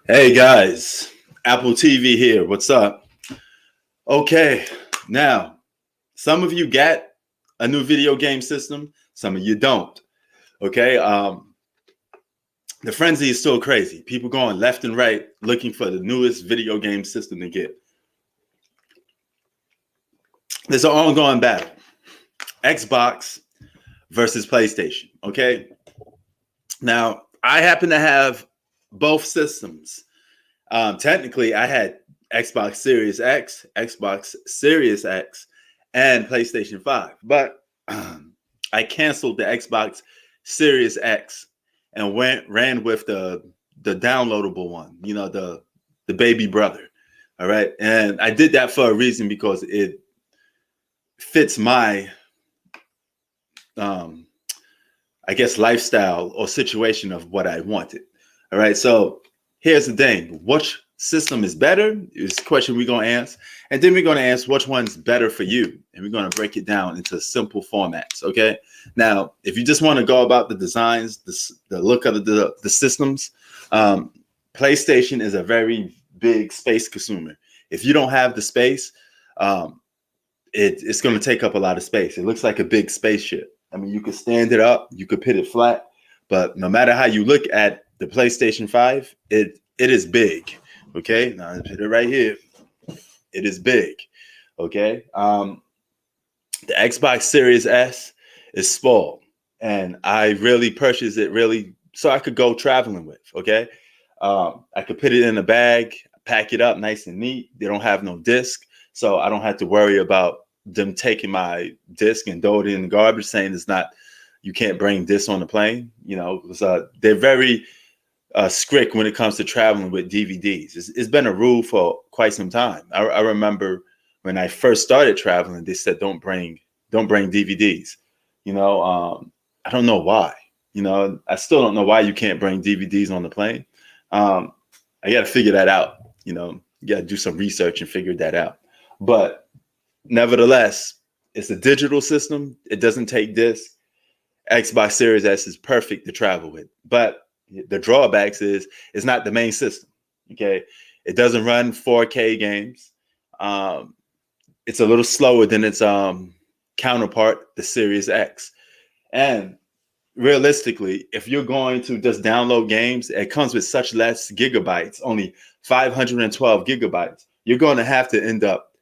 Hey guys, Apple TV here. What's up? Okay, now some of you get a new video game system, some of you don't. Okay, the frenzy is still crazy. People going left and right looking for the newest video game system to get. There's an ongoing battle: Xbox versus PlayStation. Okay, now I happen to have both systems. Technically, I had Xbox Series X, Xbox Series X, and PlayStation 5. But I canceled the Xbox Series X and ran with the downloadable one, the baby brother. All right. And I did that for a reason because it fits my um I guess lifestyle or situation of what I wanted. All right. So here's the thing. Which system is better is the question we're going to answer. And then we're going to ask which one's better for you. And we're going to break it down into simple formats. Okay. Now, if you just want to go about the designs, the look of the systems, PlayStation is a very big space consumer. If you don't have the space, um, it's going to take up a lot of space. It looks like a big spaceship. I mean, you could stand it up, you could put it flat, but no matter how you look at the PlayStation 5, it is big. Okay, now I put it right here. It is big. Okay, the Xbox Series S is small, and I really purchased it really so I could go traveling with. Okay, I could put it in a bag, pack it up nice and neat. They don't have no disc, so I don't have to worry about them taking my disc and throw it in the garbage, saying it's not, you can't bring this on the plane. They're very strict when it comes to traveling with DVDs. It's been a rule for quite some time. I remember when I first started traveling, they said don't bring DVDs. I don't know why. I still don't know why you can't bring DVDs on the plane. I got to figure that out. You got to do some research and figure that out. But nevertheless, it's a digital system. It doesn't take disc. Xbox Series S is perfect to travel with. But the drawbacks is it's not the main system. Okay. It doesn't run 4K games. Um, it's a little slower than its counterpart, the Series X. And realistically, if you're going to just download games, it comes with such less gigabytes, only 512 gigabytes. You're going to have to end up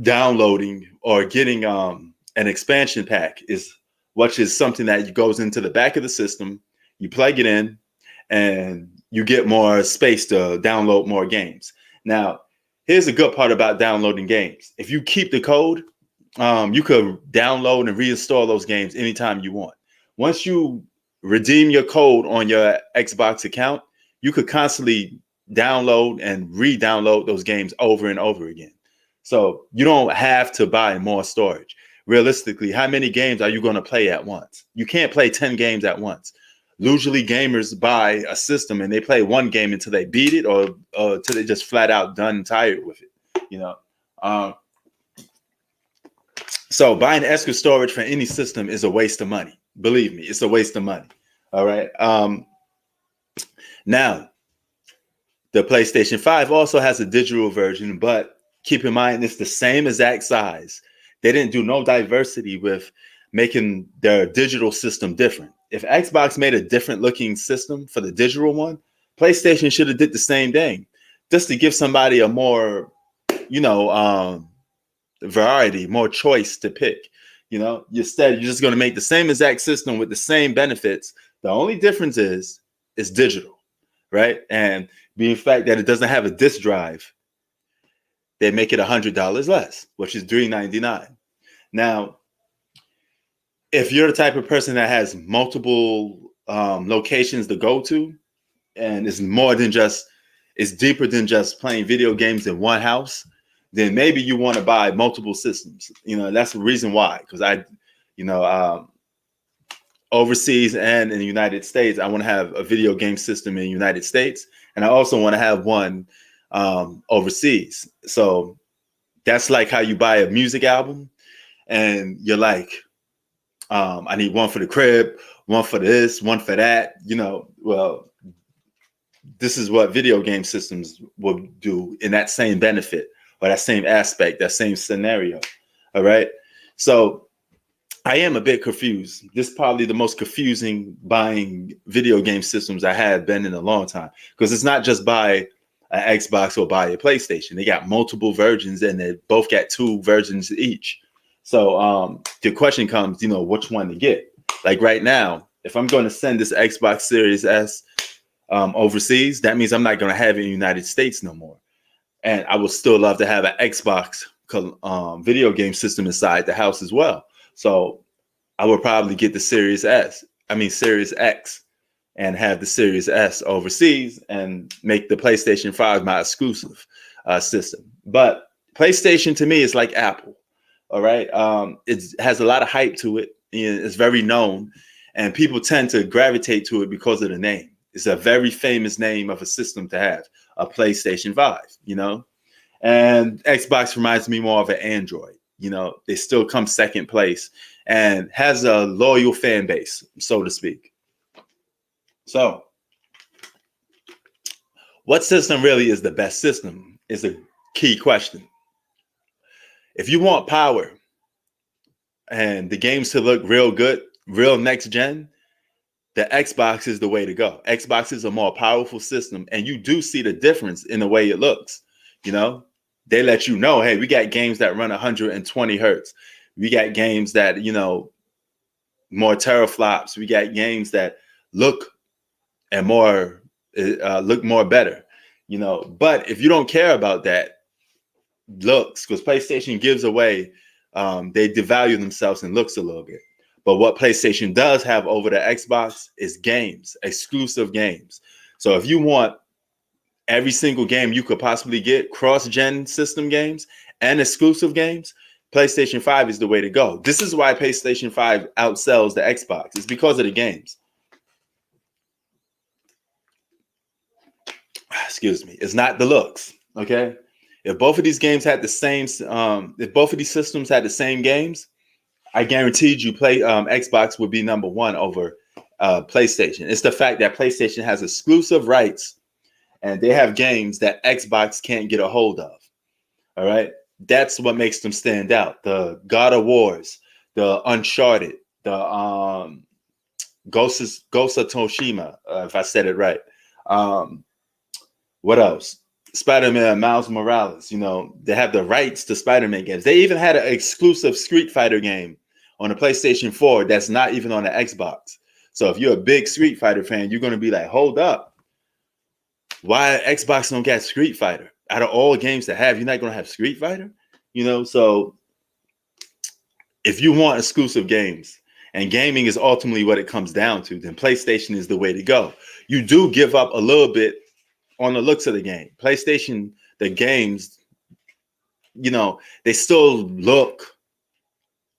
downloading or getting an expansion pack, which is something that goes into the back of the system. You plug it in, and you get more space to download more games. Now, here's the good part about downloading games. If you keep the code, you could download and reinstall those games anytime you want. Once you redeem your code on your Xbox account, you could constantly download and re-download those games over and over again. So you don't have to buy more storage. Realistically, how many games are you going to play at once? You can't play 10 games at once. Usually gamers buy a system and they play one game until they beat it or until they just flat out done and tired with it. You know, um, so buying extra storage for any system is a waste of money. Believe me, it's a waste of money. All right. Now, the PlayStation 5 also has a digital version, but keep in mind it's the same exact size. They didn't do no diversity with making their digital system different. If Xbox made a different looking system for the digital one, PlayStation should have did the same thing, just to give somebody a more, you know, variety, more choice to pick. Instead you're just going to make the same exact system with the same benefits. The only difference is it's digital, right? And being fact that it doesn't have a disk drive, they make it $100 less, which is $399. Now, if you're the type of person that has multiple locations to go to, and it's deeper than just playing video games in one house, then maybe you want to buy multiple systems. That's the reason why. Because overseas and in the United States, I want to have a video game system in the United States, and I also want to have one overseas. So that's like how you buy a music album, and you're like, I need one for the crib, one for this, one for that. Well, this is what video game systems will do in that same benefit or that same aspect, that same scenario. All right. So I am a bit confused. This is probably the most confusing buying video game systems I have been in a long time, because it's not just buy an Xbox or buy a PlayStation. They got multiple versions and they both got 2 versions each. So the question comes, which one to get? Like right now, if I'm going to send this Xbox Series S overseas, that means I'm not going to have it in the United States no more. And I would still love to have an Xbox video game system inside the house as well. So I would probably get the Series X, and have the Series S overseas and make the PlayStation 5 my exclusive system. But PlayStation to me is like Apple. All right. It has a lot of hype to it. It's very known, and people tend to gravitate to it because of the name. It's a very famous name of a system to have, a PlayStation 5, and Xbox reminds me more of an Android. They still come second place and has a loyal fan base, so to speak. So what system really is the best system is a key question. If you want power and the games to look real good, real next gen, the Xbox is the way to go. Xbox is a more powerful system, and you do see the difference in the way it looks. They let you know, hey, we got games that run 120 hertz. We got games that, more teraflops. We got games that look more better, But if you don't care about that looks, because PlayStation gives away, they devalue themselves in looks a little bit. But what PlayStation does have over the Xbox is games, exclusive games. So if you want every single game you could possibly get, cross-gen system games and exclusive games, PlayStation 5 is the way to go. This is why PlayStation 5 outsells the Xbox. It's because of the games. Excuse me. It's not the looks. Okay. If both of these games had the same, if both of these systems had the same games, I guaranteed you Xbox would be number 1 over PlayStation. It's the fact that PlayStation has exclusive rights and they have games that Xbox can't get a hold of. All right. That's what makes them stand out. The God of Wars, the Uncharted, the Ghost of Tsushima, if I said it right. What else? Spider-Man, Miles Morales. They have the rights to Spider-Man games. They even had an exclusive Street Fighter game on the PlayStation 4 that's not even on the Xbox. So if you're a big Street Fighter fan, you're going to be like, hold up. Why Xbox don't get Street Fighter? Out of all games to have, you're not going to have Street Fighter? So if you want exclusive games, and gaming is ultimately what it comes down to, then PlayStation is the way to go. You do give up a little bit on the looks of the game. PlayStation, the games, they still look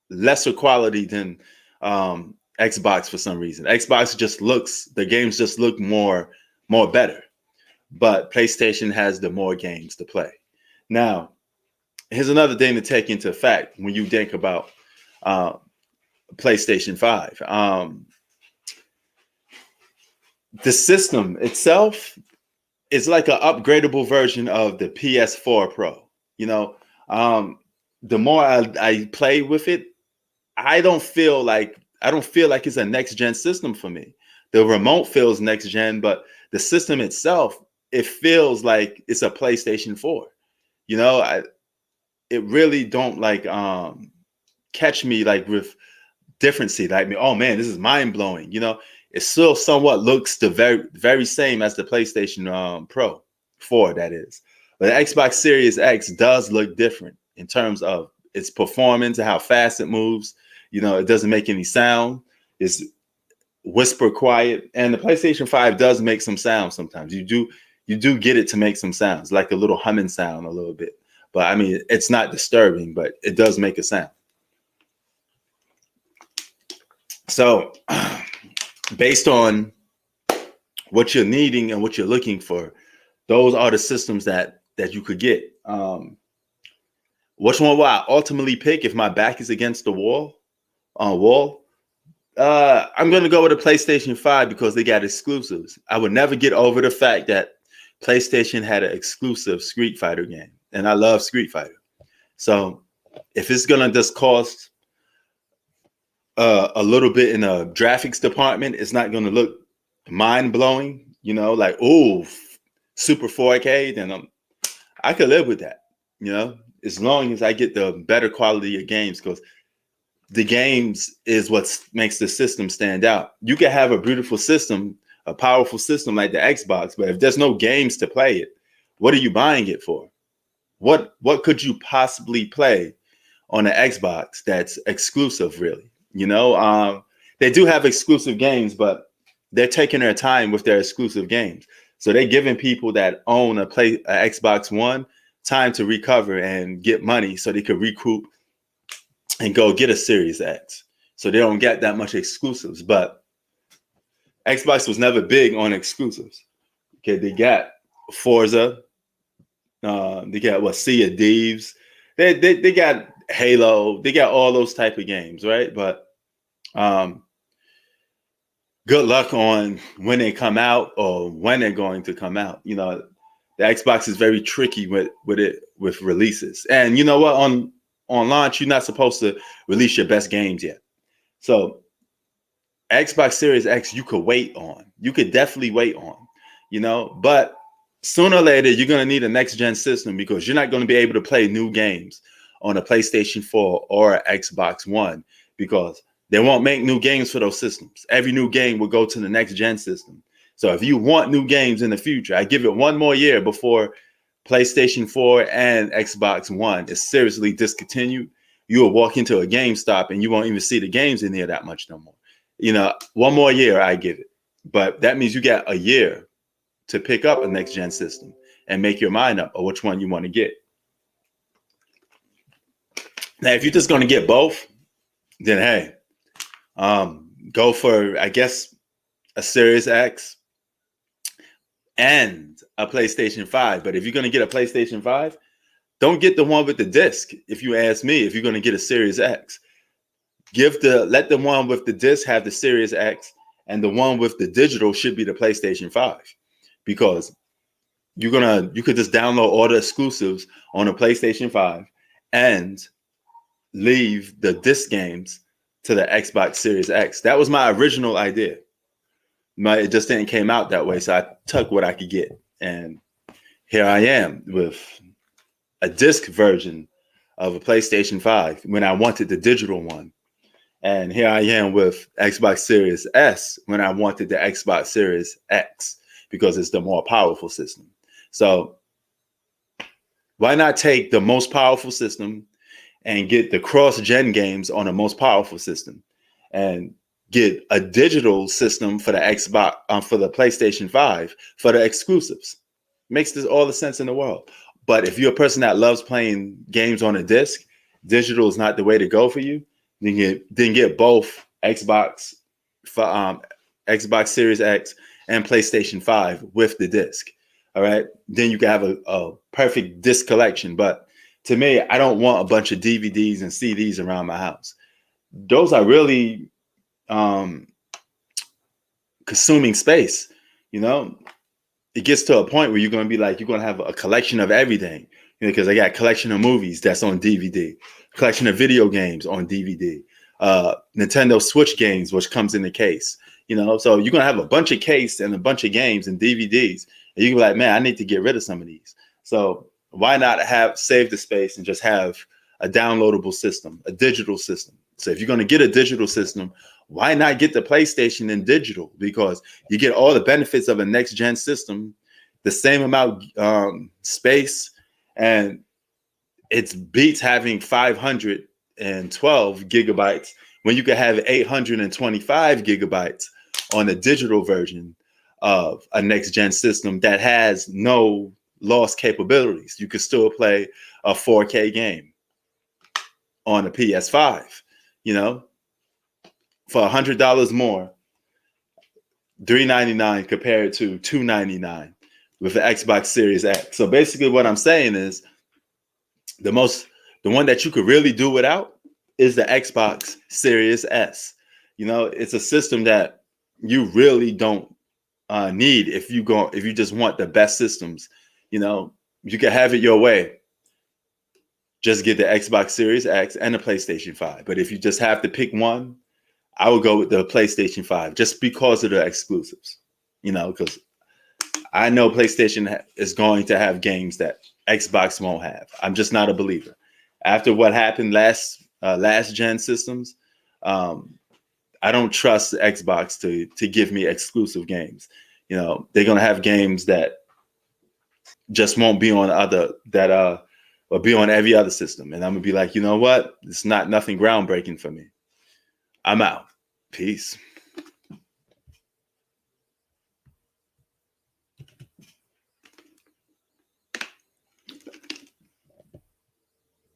lesser quality than Xbox for some reason. Xbox just looks, the games just look more better. But PlayStation has the more games to play. Now, here's another thing to take into effect when you think about PlayStation 5. The system itself is like an upgradable version of the PS4 Pro. The more I play with it, I don't feel like it's a next gen system for me. The remote feels next gen, but the system itself, it feels like it's a PlayStation 4. It really don't catch me like with differency. Like, oh man, this is mind blowing. It still somewhat looks the very, very same as the PlayStation Pro 4, that is. But the Xbox Series X does look different in terms of its performance and how fast it moves. It doesn't make any sound. It's whisper quiet. And the PlayStation 5 does make some sound sometimes. You do get it to make some sounds, like a little humming sound a little bit. But I mean, it's not disturbing, but it does make a sound. So based on what you're needing and what you're looking for, those are the systems that you could get. Which one will I ultimately pick if my back is against the wall? I'm gonna go with a PlayStation 5 because they got exclusives. I would never get over the fact that PlayStation had an exclusive Street Fighter game, and I love Street Fighter. So if it's gonna just cost a little bit in the graphics department, it's not gonna look mind blowing. You know, like super 4K. Then I could live with that. You know, as long as I get the better quality of games, because the games is what makes the system stand out. You can have a beautiful system, a powerful system like the Xbox, but if there's no games to play it, what are you buying it for? What could you possibly play on the Xbox that's exclusive, really? You know, they do have exclusive games, but they're taking their time with their exclusive games. So they're giving people that own a Xbox One time to recover and get money so they could recoup and go get a Series X. So they don't get that much exclusives. But Xbox was never big on exclusives. Okay, they got Forza, they got Sea of Thieves, they got Halo, they got all those type of games, right? But good luck on when they come out or when they're going to come out. You know, the Xbox is very tricky with releases. And you know what? On launch, you're not supposed to release your best games yet. So Xbox Series X, you could wait on. You could definitely wait on, you know, but sooner or later, you're going to need a next-gen system because you're not going to be able to play new games on a PlayStation 4 or Xbox One because they won't make new games for those systems. Every new game will go to the next-gen system. So if you want new games in the future, I give it one more year before PlayStation 4 and Xbox One is seriously discontinued. You will walk into a GameStop and you won't even see the games in there that much no more. You know, one more year, I give it. But that means you got a year to pick up a next-gen system and make your mind up on which one you want to get. Now, if you're just going to get both, then hey, go for, I guess, a Series X and a PlayStation 5. But if you're going to get a PlayStation 5, don't get the one with the disc. If you ask me, if you're going to get a Series X, let the one with the disc have the Series X, and the one with the digital should be the PlayStation 5. Because you could just download all the exclusives on a PlayStation 5 and leave the disc games to the Xbox Series X. That was my original idea. It just didn't came out that way, so I took what I could get. And here I am with a disc version of a PlayStation 5 when I wanted the digital one. And here I am with Xbox Series S when I wanted the Xbox Series X, because it's the more powerful system. So why not take the most powerful system and get the cross-gen games on the most powerful system and get a digital system for the Xbox, for the PlayStation 5 for the exclusives? Makes this all the sense in the world. But if you're a person that loves playing games on a disc, digital is not the way to go for you. Then get both Xbox Series X and PlayStation 5 with the disc. All right. Then you can have a perfect disc collection. But to me, I don't want a bunch of DVDs and CDs around my house. Those are really consuming space. You know, it gets to a point where you're going to be like, you're going to have a collection of everything. You know, because I got a collection of movies that's on DVD, collection of video games on DVD, Nintendo Switch games, which comes in the case. You know, so you're going to have a bunch of case and a bunch of games and DVDs. And you can be like, man, I need to get rid of some of these. So why not save the space and just have a downloadable system, a digital system? So if you're going to get a digital system, why not get the PlayStation in digital? Because you get all the benefits of a next-gen system, the same amount space, and it beats having 512 gigabytes when you could have 825 gigabytes on a digital version of a next-gen system that has no lost capabilities. You could still play a 4K game on a PS5, you know, for $100 more, $399 compared to $299 with the Xbox Series X. So basically what I'm saying is the one that you could really do without is the Xbox Series S. It's a system that you really don't need if you just want the best systems. You can have it your way. Just get the Xbox Series X and the PlayStation 5. But if you just have to pick one, I would go with the PlayStation 5 just because of the exclusives. Because I know PlayStation is going to have games that Xbox won't have. I'm just not a believer. After what happened last gen systems, I don't trust Xbox to give me exclusive games. They're gonna have games that just won't be on or be on every other system, and I'm gonna be like, you know what? It's nothing groundbreaking for me. I'm out. Peace.